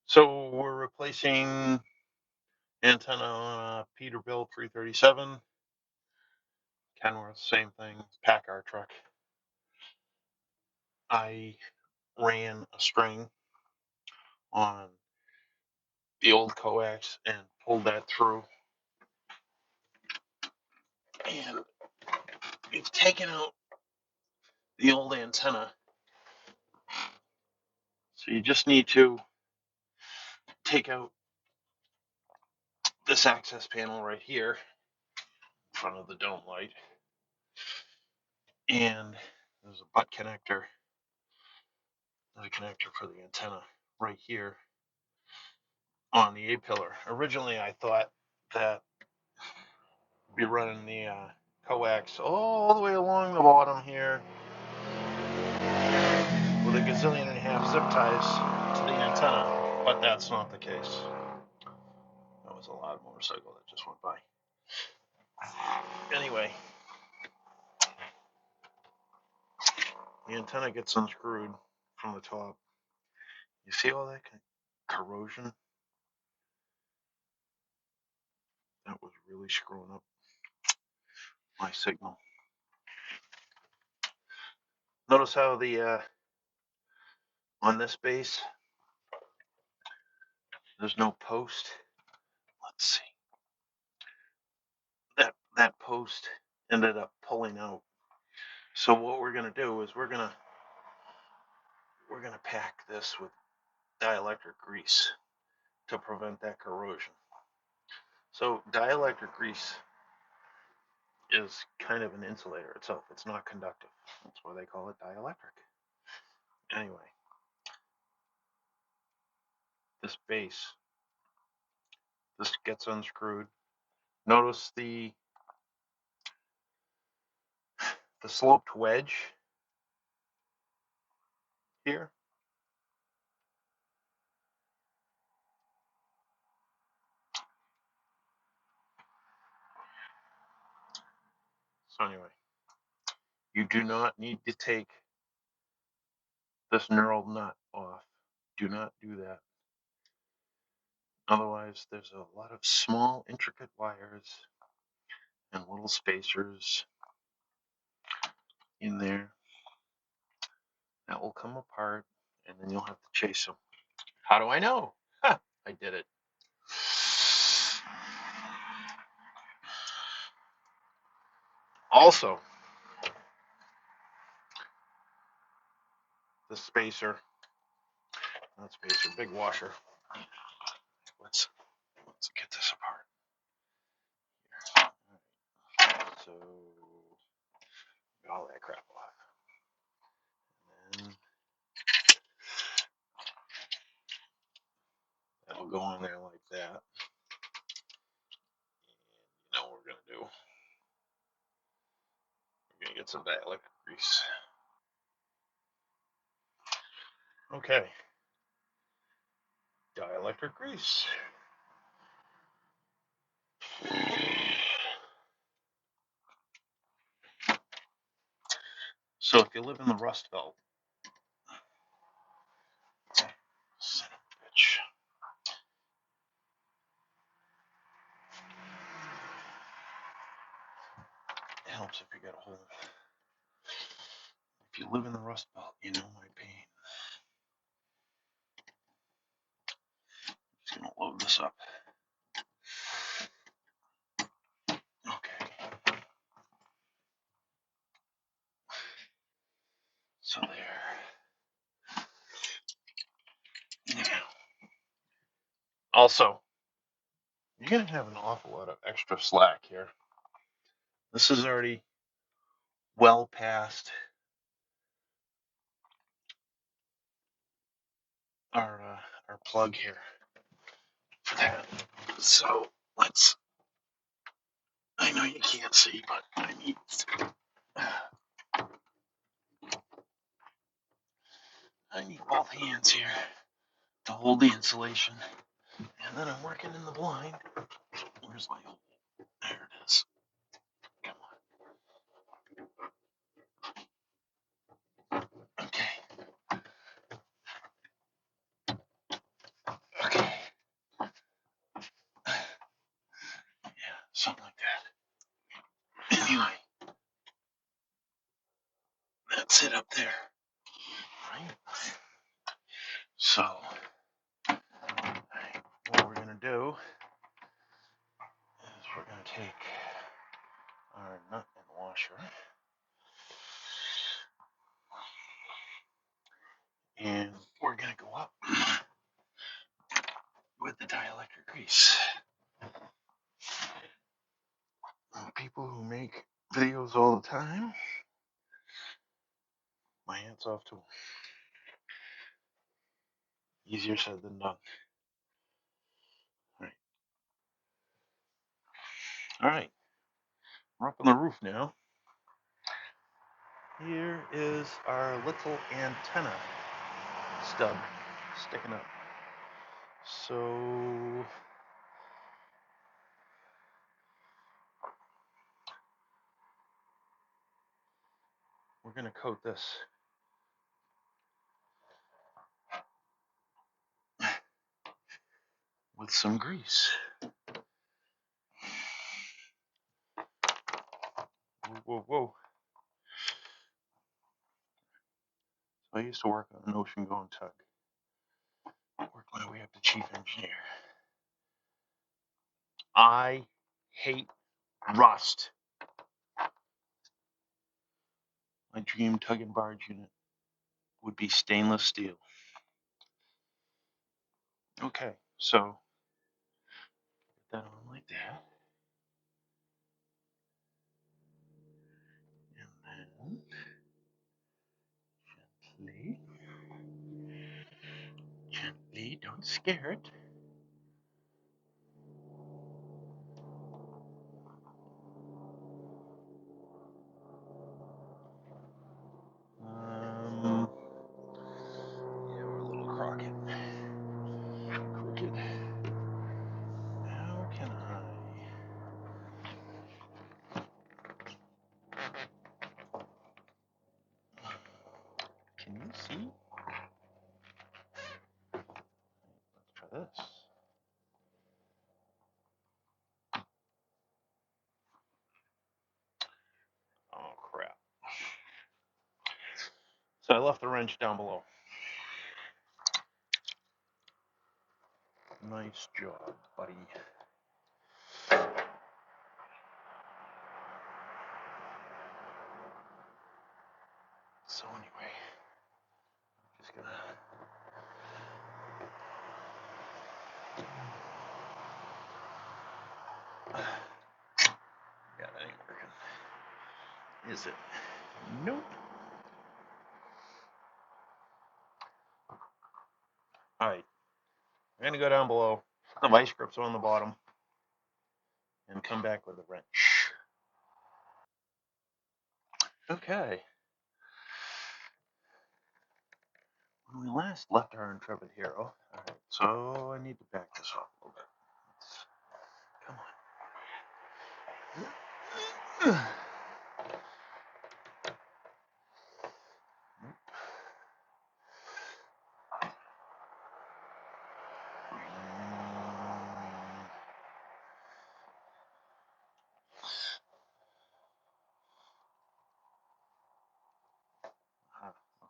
So we're replacing antenna on a Peterbilt 337. Kenworth, same thing, Paccar truck. I ran a string on the old coax and pulled that through. And we've taken out the old antenna. So you just need to take out this access panel right here in front of the dome light. And there's a butt connector. There's a connector for the antenna right here on the A-pillar. Originally, I thought that be running the coax all the way along the bottom here with a gazillion and a half zip ties to the antenna, but that's not the case. That was a loud motorcycle that just went by. Anyway, the antenna gets unscrewed from the top. You see all that corrosion? That was really screwing up my signal. Notice how the on this base there's no post. Let's see. That post ended up pulling out. So what we're gonna do is we're gonna pack this with dielectric grease to prevent that corrosion. So dielectric grease is kind of an insulator itself. It's not conductive. That's why they call it dielectric. Anyway, this base, this gets unscrewed. Notice the sloped wedge here. So anyway, you do not need to take this knurled nut off. Do not do that. Otherwise, there's a lot of small, intricate wires and little spacers in there that will come apart, and then you'll have to chase them. How do I know? Ha, I did it. Also, the spacer, not spacer, big washer. Let's get this apart. So get all that crap off. And that'll go in there like that. And you know what we're gonna do? We're gonna get some dielectric grease. Okay. Dielectric grease. So if you live in the Rust Belt, son of a bitch. It helps if you get a hold. If you live in the Rust Belt, you know my pain. Just gonna load this up. Okay. So there. Now, also, you're gonna have an awful lot of extra slack here. This is already well past our plug here for that. So let's. I know you can't see, but I need both hands here to hold the insulation, and then I'm working in the blind. Where's my hole? There it is. Come on. Okay. not sit up there, right? So, what we're going to do is we're going to take our nut and washer and we're going to go up with the dielectric grease. People who make videos all the time, my hand's off to them. Easier said than done. All right, we're up on the roof now. Here is our little antenna stub sticking up. So we're going to coat this with some grease. Whoa, whoa, whoa. So I used to work on an ocean-going tug. Worked my way up to chief engineer. I hate rust. My dream tug and barge unit would be stainless steel. Okay, so get that on like that. And then gently, don't scare it. Yeah, we're a little crooked. How can I? Can you see? Let's try this. Oh, crap. So I left the wrench down below. Nice job, buddy. So anyway, just gonna yeah, that ain't working. Is it? Nope. Alright. I'm gonna go down below, put the vice grips on the bottom, and come back with a wrench. Okay. When we last left our intrepid hero, alright, so I need to back this off a little bit. Come on.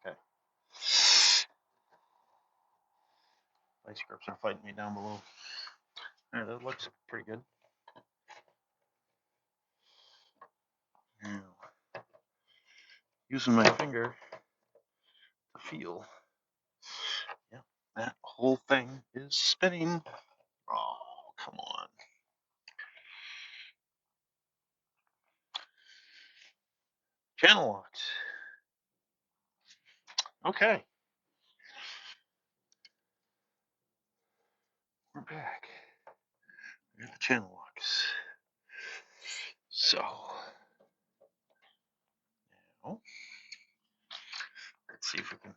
Okay. Vice grips are fighting me down below. Alright, that looks pretty good. Now, using my finger to feel. Yeah, that whole thing is spinning. Oh, come on. Channel locks. Okay. We're back. We got the channel locks. So, now, let's see if we can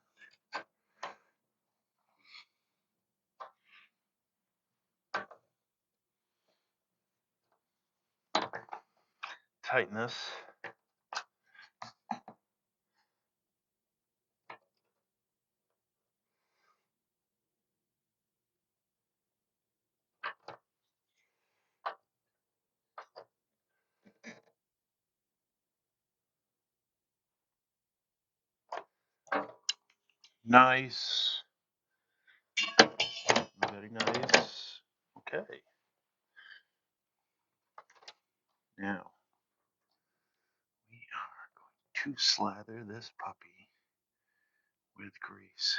tighten this. Nice. Very nice. Okay. Now, we are going to slather this puppy with grease.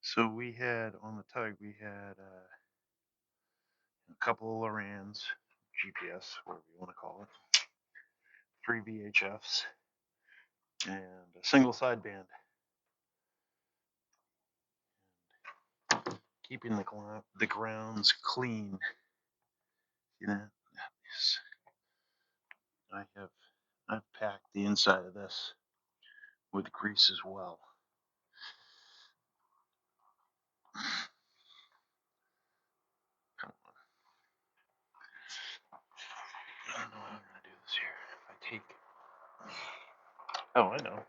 So we had, on the tug, we had a couple of Lorans, GPS, whatever you want to call it, 3 VHFs, and a single sideband. Keeping the grounds clean. You know, I've packed the inside of this with grease as well. Come on. I don't know how I'm gonna do this here. If I take, oh, I know.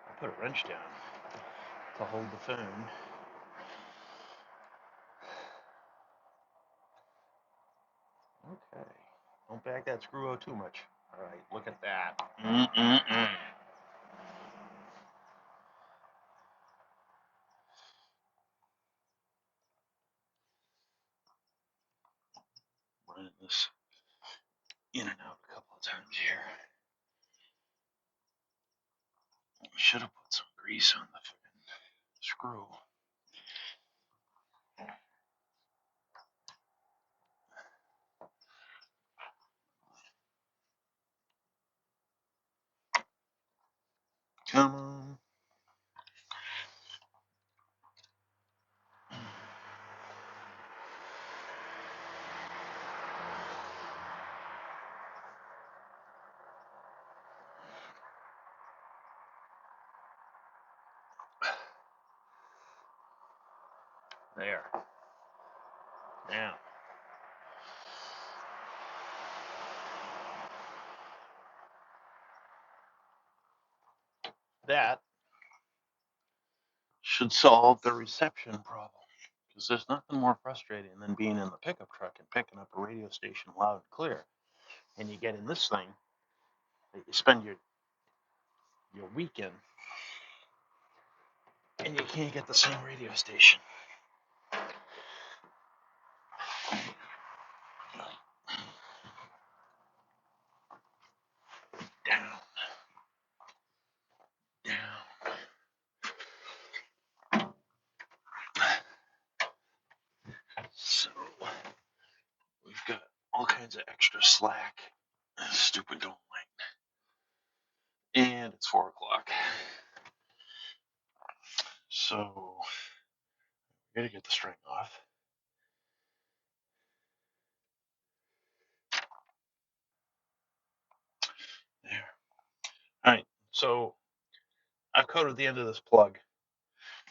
I put a wrench down to hold the phone. Okay. Don't back that screw out too much. All right, look at that. Running this in and out a couple of times here. Should have put some grease on the screw. Come on. There. Now. That should solve the reception problem. Because there's nothing more frustrating than being in the pickup truck and picking up a radio station loud and clear. And you get in this thing that you spend your weekend and you can't get the same radio station. Down. So we've got all kinds of extra slack. Stupid dome light. And it's 4 o'clock. So we gotta get the string off. There. Alright, so I've coated the end of this plug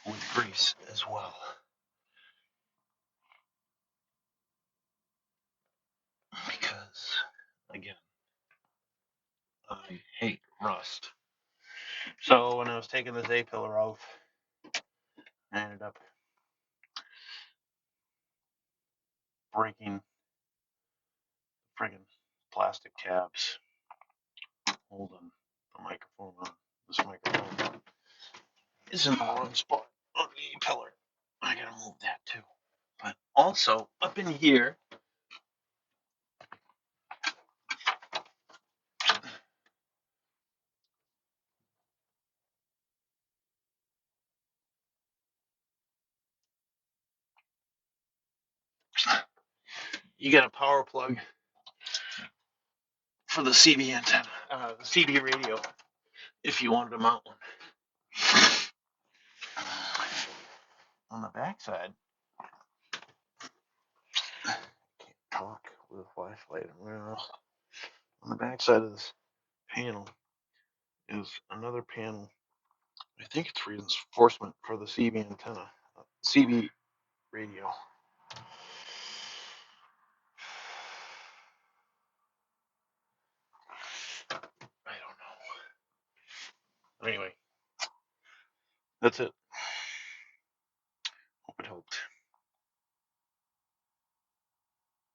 with grease as well. Because, again, I hate rust. So when I was taking this A-pillar off, I ended up breaking friggin' plastic tabs holding the microphone on. This microphone is in the wrong spot on the A-pillar. I gotta move that too. But also, up in here, you got a power plug for the CB antenna, the CB radio, if you wanted to mount one. On the backside, I can't talk with a flashlight. On the backside of this panel is another panel. I think it's reinforcement for the CB antenna, CB radio. I don't know. Anyway, that's it.